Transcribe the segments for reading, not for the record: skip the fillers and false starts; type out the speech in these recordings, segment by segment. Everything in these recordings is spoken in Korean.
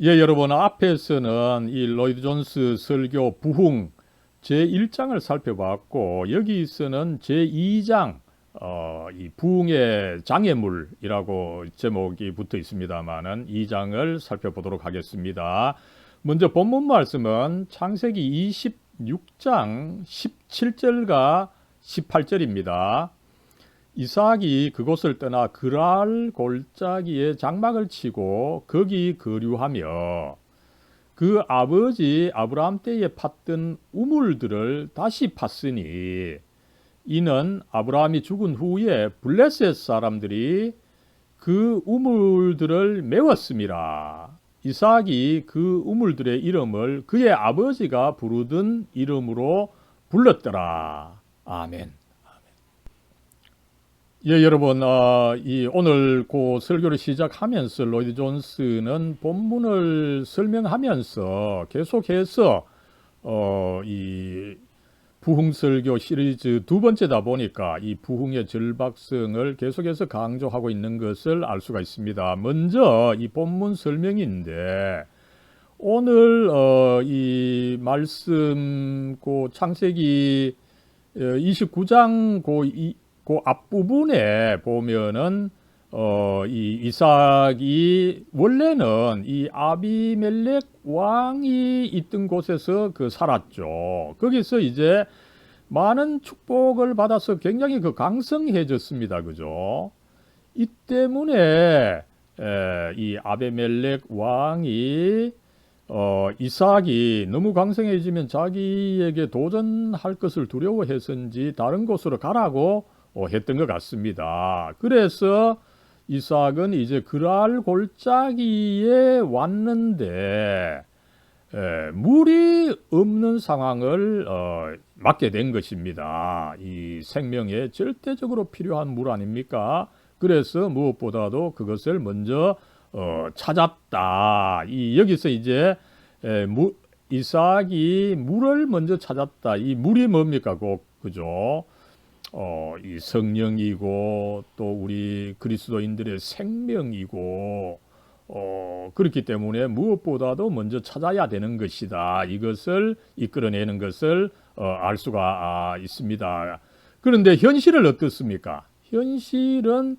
예, 여러분, 앞에서는 이 로이드 존스 설교 부흥 제1장을 살펴봤고, 여기서는 제2장, 이 부흥의 장애물이라고 제목이 붙어 있습니다만은 2장을 살펴보도록 하겠습니다. 먼저 본문 말씀은 창세기 26장 17절과 18절입니다. 이삭이 그곳을 떠나 그랄 골짜기에 장막을 치고 거기 거류하며 그 아버지 아브라함 때에 팠던 우물들을 다시 팠으니 이는 아브라함이 죽은 후에 블레셋 사람들이 그 우물들을 메웠음이라. 이삭이 그 우물들의 이름을 그의 아버지가 부르던 이름으로 불렀더라. 아멘. 예, 여러분, 오늘 그 설교를 시작하면서 로이드 존스는 본문을 설명하면서 계속해서, 이 부흥설교 시리즈 두 번째다 보니까 이 부흥의 절박성을 계속해서 강조하고 있는 것을 알 수가 있습니다. 먼저 이 본문 설명인데, 오늘, 이 말씀, 그 창세기 29장 그 앞부분에 보면은 이 이삭이 원래는 이 아비멜렉 왕이 있던 곳에서 살았죠. 거기서 이제 많은 축복을 받아서 굉장히 강성해졌습니다. 그죠? 이 때문에 이 아비멜렉 왕이 이삭이 너무 강성해지면 자기에게 도전할 것을 두려워해서인지 다른 곳으로 가라고 했던 것 같습니다. 그래서 이삭은 이제 그랄 골짜기에 왔는데 물이 없는 상황을 맞게 된 것입니다. 이 생명에 절대적으로 필요한 물 아닙니까? 그래서 무엇보다도 그것을 먼저 찾았다. 여기서 이제 이삭이 물을 먼저 찾았다. 이 물이 뭡니까? 그죠? 이 성령이고 또 우리 그리스도인들의 생명이고 그렇기 때문에 무엇보다도 먼저 찾아야 되는 것이다. 이것을 이끌어내는 것을 알 수가 있습니다. 그런데 현실은 어떻습니까? 현실은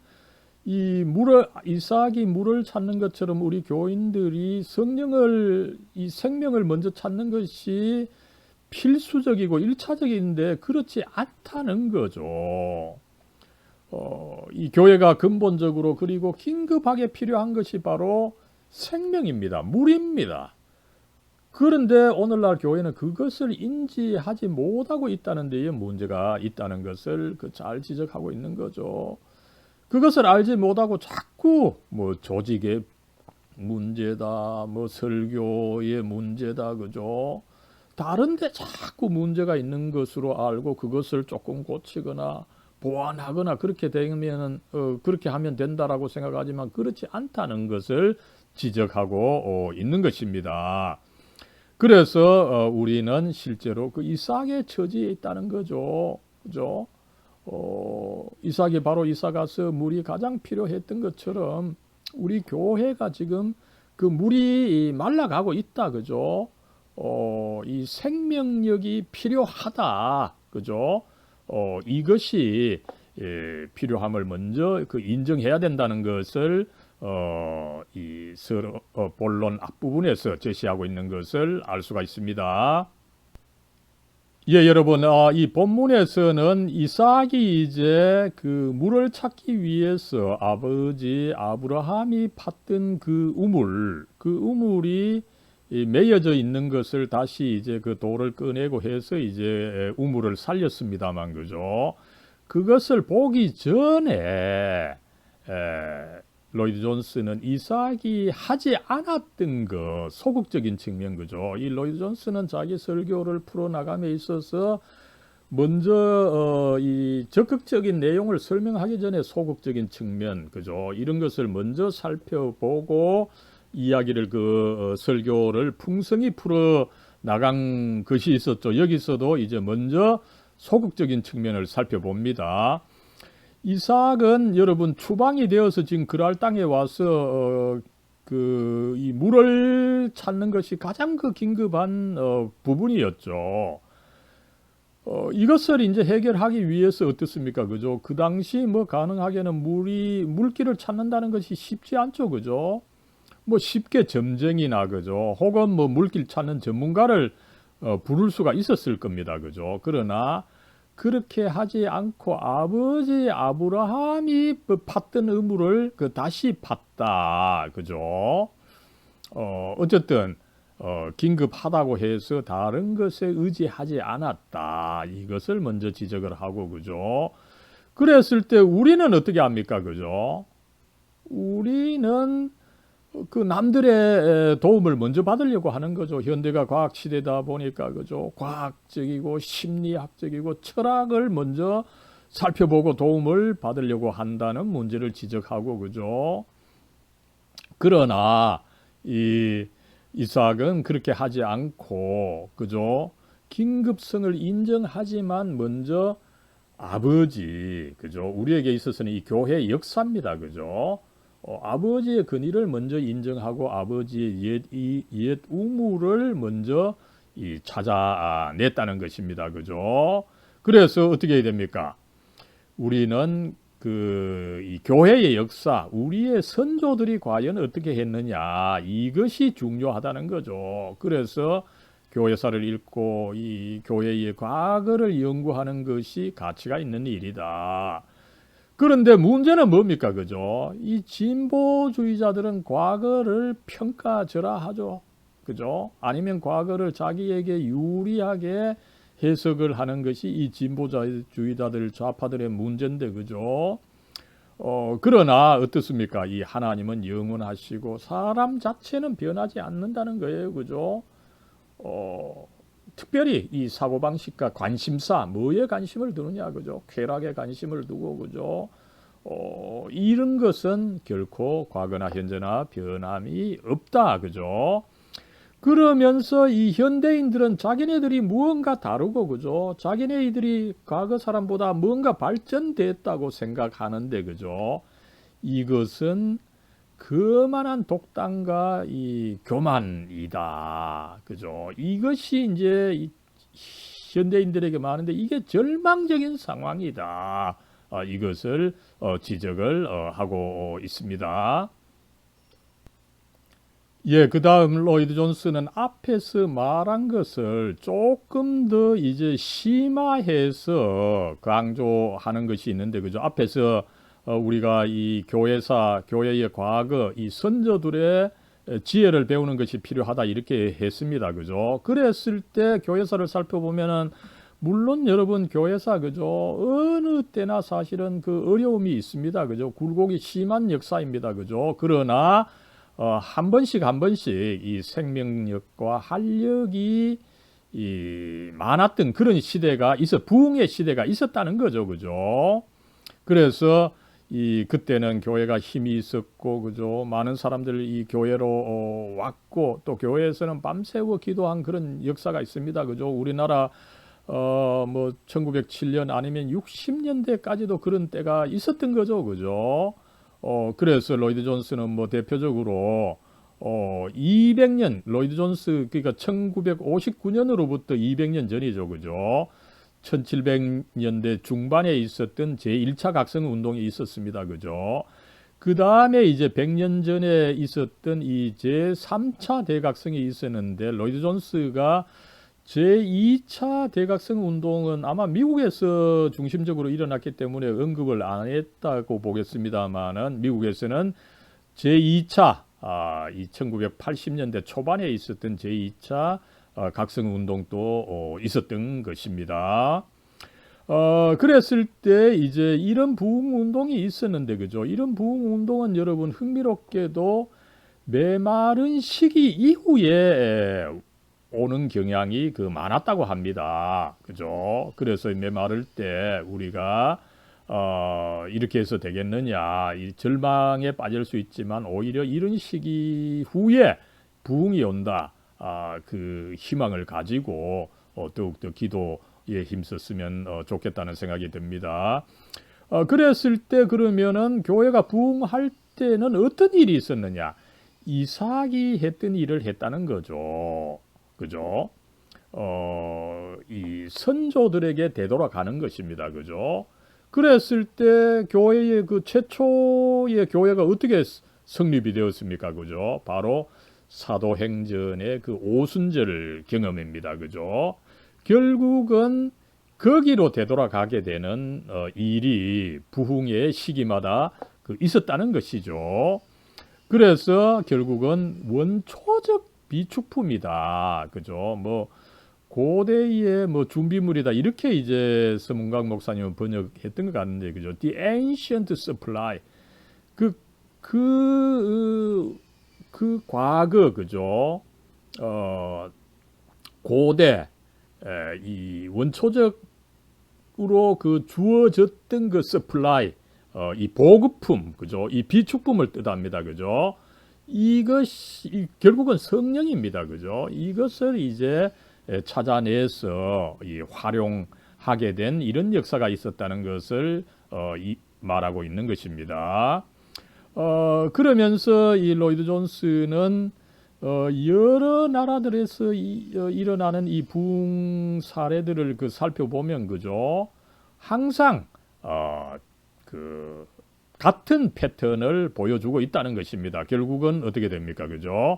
이삭이 물을 찾는 것처럼 우리 교인들이 이 생명을 먼저 찾는 것이 필수적이고 일차적인데 그렇지 않다는 거죠. 이 교회가 근본적으로 그리고 긴급하게 필요한 것이 바로 생명입니다. 물입니다. 그런데 오늘날 교회는 그것을 인지하지 못하고 있다는 데에 문제가 있다는 것을 잘 지적하고 있는 거죠. 그것을 알지 못하고 자꾸 조직의 문제다, 설교의 문제다, 그죠? 다른데 자꾸 문제가 있는 것으로 알고 그것을 조금 고치거나 보완하거나 그렇게 되면 그렇게 하면 된다라고 생각하지만 그렇지 않다는 것을 지적하고 있는 것입니다. 그래서 우리는 실제로 그 이삭의 처지에 있다는 거죠. 그죠? 이삭이 바로 이사 가서 물이 가장 필요했던 것처럼 우리 교회가 지금 그 물이 말라가고 있다. 그죠? 이 생명력이 필요하다. 그죠? 이것이 필요함을 먼저 인정해야 된다는 것을 이 본론 앞부분에서 제시하고 있는 것을 알 수가 있습니다. 예, 여러분, 이 본문에서는 이삭이 이제 그 물을 찾기 위해서 아버지 아브라함이 팠던 그 우물이 매여져 있는 것을 다시 이제 그 돌을 꺼내고 해서 이제 우물을 살렸습니다만, 그죠? 그것을 보기 전에 로이드 존스는 이삭이 하지 않았던 것, 소극적인 측면, 그죠? 이 로이드 존스는 자기 설교를 풀어나감에 있어서 먼저 이 적극적인 내용을 설명하기 전에 소극적인 측면, 그죠? 이런 것을 먼저 살펴보고 이야기를 설교를 풍성히 풀어 나간 것이 있었죠. 여기서도 이제 먼저 소극적인 측면을 살펴봅니다. 이삭은 여러분 추방이 되어서 지금 그랄 땅에 와서 이 물을 찾는 것이 가장 그 긴급한 부분이었죠. 이것을 이제 해결하기 위해서 어떻습니까? 그죠? 그 당시 뭐 가능하게는 물길을 찾는다는 것이 쉽지 않죠. 그죠? 뭐 쉽게 점쟁이나 그죠? 혹은 뭐 물길 찾는 전문가를 부를 수가 있었을 겁니다. 그죠? 그러나 그렇게 하지 않고 아버지 아브라함이 팠던 의무를 다시 팠다. 그죠? 어쨌든 긴급하다고 해서 다른 것에 의지하지 않았다. 이것을 먼저 지적을 하고 그죠? 그랬을 때 우리는 어떻게 합니까? 그죠? 우리는 그 남들의 도움을 먼저 받으려고 하는 거죠. 현대가 과학 시대다 보니까 그죠? 과학적이고 심리학적이고 철학을 먼저 살펴보고 도움을 받으려고 한다는 문제를 지적하고 그죠? 그러나 이삭은 그렇게 하지 않고 그죠? 긴급성을 인정하지만 먼저 아버지 그죠? 우리에게 있어서는 이 교회의 역사입니다. 그죠? 아버지의 근위를 먼저 인정하고 아버지의 옛 우물을 먼저 찾아냈다는 것입니다. 그죠? 그래서 어떻게 해야 됩니까? 우리는 이 교회의 역사, 우리의 선조들이 과연 어떻게 했느냐, 이것이 중요하다는 거죠. 그래서 교회사를 읽고 이 교회의 과거를 연구하는 것이 가치가 있는 일이다. 그런데 문제는 뭡니까? 그죠? 이 진보주의자들은 과거를 평가절하하죠. 그죠? 아니면 과거를 자기에게 유리하게 해석을 하는 것이 이 진보주의자들 좌파들의 문제인데 그죠? 그러나 어떻습니까? 이 하나님은 영원하시고 사람 자체는 변하지 않는다는 거예요. 그죠? 특별히 이 사고방식과 관심사, 뭐에 관심을 두느냐, 그죠? 쾌락에 관심을 두고, 그죠? 이런 것은 결코 과거나 현재나 변함이 없다, 그죠? 그러면서 이 현대인들은 자기네들이 무언가 다르고, 그죠? 자기네들이 과거 사람보다 뭔가 발전됐다고 생각하는데, 그죠? 이것은 그만한 독단과 이 교만이다. 그죠? 이것이 이제 현대인들에게 많은데 이게 절망적인 상황이다. 이것을 지적을 하고 있습니다. 예, 그 다음 로이드 존스는 앞에서 말한 것을 조금 더 이제 심화해서 강조하는 것이 있는데, 그죠? 앞에서 우리가 이 교회의 과거, 이 선조들의 지혜를 배우는 것이 필요하다 이렇게 했습니다. 그죠? 그랬을 때 교회사를 살펴보면은 물론 여러분 교회사 그죠? 어느 때나 사실은 그 어려움이 있습니다. 그죠? 굴곡이 심한 역사입니다. 그죠? 그러나 한 번씩 이 생명력과 활력이 많았던 그런 시대가 부흥의 시대가 있었다는 거죠. 그죠? 그래서 그때는 교회가 힘이 있었고, 그죠? 많은 사람들이 이 교회로 왔고, 또 교회에서는 밤새워 기도한 그런 역사가 있습니다. 그죠? 우리나라, 1907년 아니면 60년대까지도 그런 때가 있었던 거죠. 그죠? 그래서 로이드 존스는 대표적으로, 200년, 로이드 존스, 그러니까 1959년으로부터 200년 전이죠. 그죠? 1700년대 중반에 있었던 제1차 각성 운동이 있었습니다. 그죠? 그 다음에 이제 100년 전에 있었던 이 제3차 대각성이 있었는데, 로이드 존스가 제2차 대각성 운동은 아마 미국에서 중심적으로 일어났기 때문에 언급을 안 했다고 보겠습니다만은, 미국에서는 제2차, 이 1980년대 초반에 있었던 제2차 각성 운동도 있었던 것입니다. 그랬을 때 이제 이런 부흥 운동이 있었는데, 그죠? 이런 부흥 운동은 여러분 흥미롭게도 메마른 시기 이후에 오는 경향이 많았다고 합니다. 그죠? 그래서 메마를 때 우리가 이렇게 해서 되겠느냐, 이 절망에 빠질 수 있지만 오히려 이런 시기 후에 부흥이 온다. 그 희망을 가지고 더욱더 기도에 힘썼으면 좋겠다는 생각이 듭니다. 그랬을 때 그러면은 교회가 부흥할 때는 어떤 일이 있었느냐? 이삭이 했던 일을 했다는 거죠. 그죠? 이 선조들에게 되돌아가는 것입니다. 그죠? 그랬을 때 교회의 그 최초의 교회가 어떻게 성립이 되었습니까? 그죠? 바로 사도행전의 그 오순절 경험입니다. 그죠? 결국은 거기로 되돌아가게 되는 일이 부흥의 시기마다 있었다는 것이죠. 그래서 결국은 원초적 비축품이다. 그죠? 뭐 고대의 뭐 준비물이다. 이렇게 이제 서문각 목사님은 번역했던 것 같은데, 그죠? The ancient supply. 그, 그 과거, 그죠? 고대, 이 원초적으로 그 주어졌던 그 supply, 이 보급품, 그죠? 이 비축품을 뜻합니다. 그죠? 이것이 결국은 성령입니다. 그죠? 이것을 이제 찾아내서 활용하게 된 이런 역사가 있었다는 것을 말하고 있는 것입니다. 그러면서 이 로이드 존스는 여러 나라들에서 일어나는 이 부흥 사례들을 살펴보면, 그죠? 항상 그 같은 패턴을 보여주고 있다는 것입니다. 결국은 어떻게 됩니까? 그죠?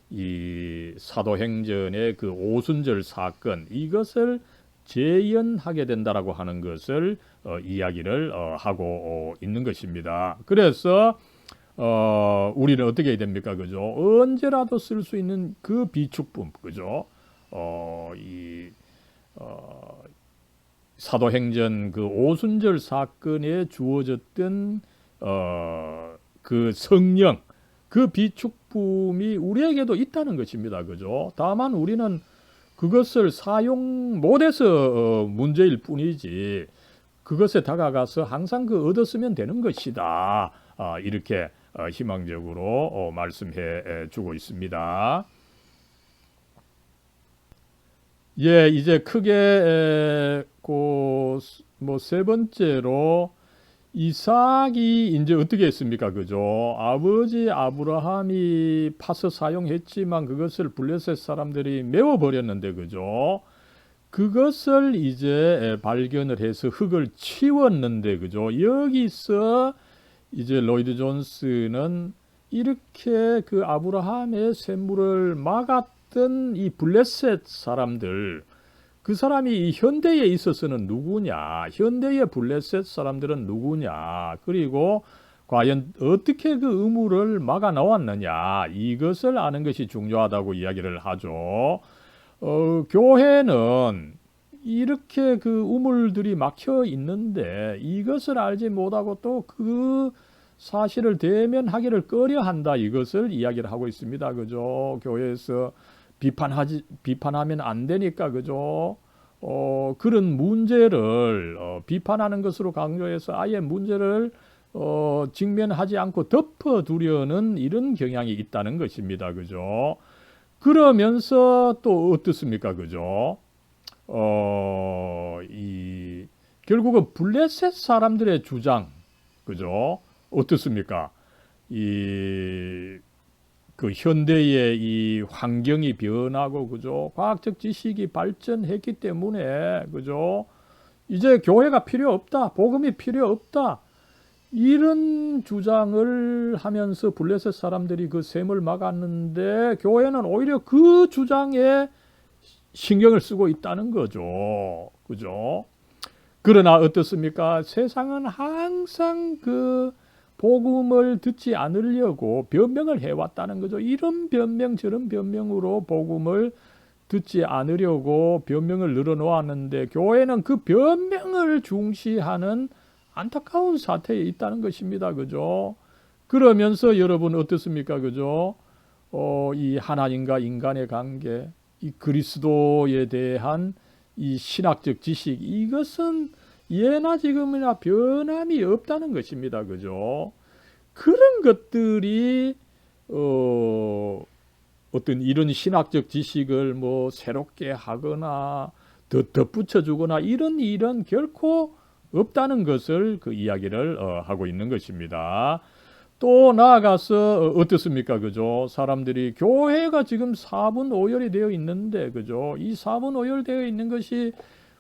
이 사도행전의 그 오순절 사건, 이것을 재현하게 된다라고 하는 것을 이야기를 하고 있는 것입니다. 그래서 우리는 어떻게 해야 됩니까? 그죠? 언제라도 쓸 수 있는 그 비축품, 그죠? 사도행전 그 오순절 사건에 주어졌던 그 성령, 그 비축품이 우리에게도 있다는 것입니다. 그죠? 다만 우리는 그것을 사용 못해서 문제일 뿐이지, 그것에 다가가서 항상 얻었으면 되는 것이다. 이렇게 희망적으로 말씀해 주고 있습니다. 예, 이제 크게 뭐 세 번째로 이삭이 이제 어떻게 했습니까? 그죠? 아버지 아브라함이 파서 사용했지만 그것을 블레셋 사람들이 메워 버렸는데, 그죠? 그것을 이제 발견을 해서 흙을 치웠는데, 그죠? 여기서 이제 로이드 존스는 이렇게 그 아브라함의 샘물을 막았던 이 블레셋 사람들, 그 사람이 이 현대에 있어서는 누구냐? 현대의 블레셋 사람들은 누구냐? 그리고 과연 어떻게 그 우물을 막아 놓았느냐? 이것을 아는 것이 중요하다고 이야기를 하죠. 교회는 이렇게 그 우물들이 막혀 있는데 이것을 알지 못하고 또 그 사실을 대면하기를 꺼려 한다. 이것을 이야기를 하고 있습니다. 그죠? 교회에서 비판하면 안 되니까, 그죠? 그런 문제를 비판하는 것으로 강조해서 아예 문제를 직면하지 않고 덮어두려는 이런 경향이 있다는 것입니다. 그죠? 그러면서 또 어떻습니까? 그죠? 결국은 블레셋 사람들의 주장, 그죠? 어떻습니까? 그 현대의 이 환경이 변하고, 그죠? 과학적 지식이 발전했기 때문에, 그죠? 이제 교회가 필요 없다, 복음이 필요 없다, 이런 주장을 하면서 블레셋 사람들이 그 셈을 막았는데 교회는 오히려 그 주장에 신경을 쓰고 있다는 거죠. 그죠? 그러나 어떻습니까? 세상은 항상 그 복음을 듣지 않으려고 변명을 해왔다는 거죠. 이런 변명 저런 변명으로 복음을 듣지 않으려고 변명을 늘어놓았는데 교회는 그 변명을 중시하는 안타까운 사태에 있다는 것입니다. 그죠? 그러면서 여러분 어떻습니까? 그죠? 이 하나님과 인간의 관계, 이 그리스도에 대한 이 신학적 지식, 이것은 예나 지금이나 변함이 없다는 것입니다. 그죠? 그런 것들이 어떤 이런 신학적 지식을 뭐 새롭게 하거나 더 덧붙여주거나 이런 일은 결코 없다는 것을 그 이야기를 하고 있는 것입니다. 또 나아가서 어떻습니까? 그죠? 사람들이 교회가 지금 4분 5열이 되어 있는데, 그죠? 이 4분 5열 되어 있는 것이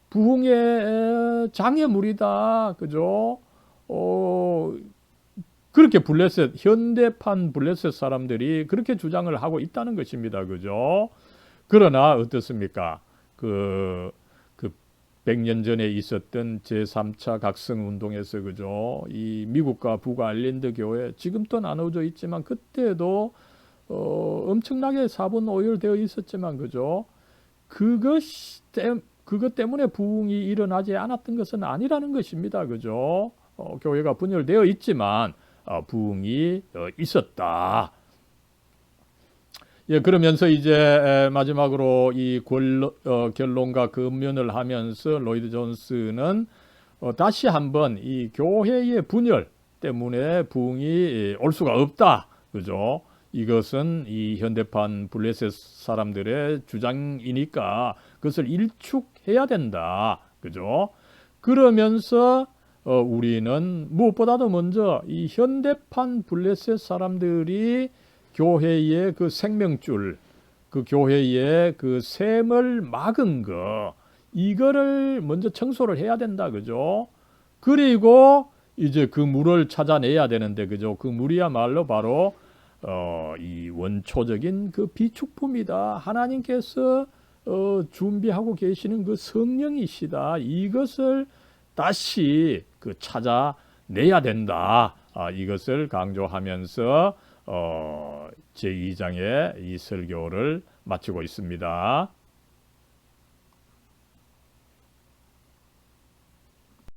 부흥의 장애물이다. 그죠? 그렇게 블레셋, 현대판 블레셋 사람들이 그렇게 주장을 하고 있다는 것입니다. 그죠? 그러나 어떻습니까? 그 100년 전에 있었던 제3차 각성 운동에서 그죠? 이 미국과 북아일랜드 교회 지금 또 나눠져 있지만 그때도 엄청나게 4분 5열 되어 있었지만 그죠? 그것 때문에 부흥이 일어나지 않았던 것은 아니라는 것입니다. 그죠? 교회가 분열되어 있지만 부흥이 있었다. 예, 그러면서 이제 마지막으로 이 결론과 근면을 하면서 로이드 존스는 다시 한번 이 교회의 분열 때문에 부흥이 올 수가 없다. 그죠? 이것은 이 현대판 블레셋 사람들의 주장이니까 그것을 일축해야 된다. 그죠? 그러면서 우리는 무엇보다도 먼저 이 현대판 블레셋 사람들이 교회의 그 생명줄, 그 교회의 그 샘을 막은 거, 이거를 먼저 청소를 해야 된다. 그죠? 그리고 이제 그 물을 찾아내야 되는데, 그죠? 그 물이야말로 바로, 이 원초적인 그 비축품이다. 하나님께서, 준비하고 계시는 그 성령이시다. 이것을 다시 그 찾아내야 된다. 이것을 강조하면서, 제2장의 이 설교를 마치고 있습니다.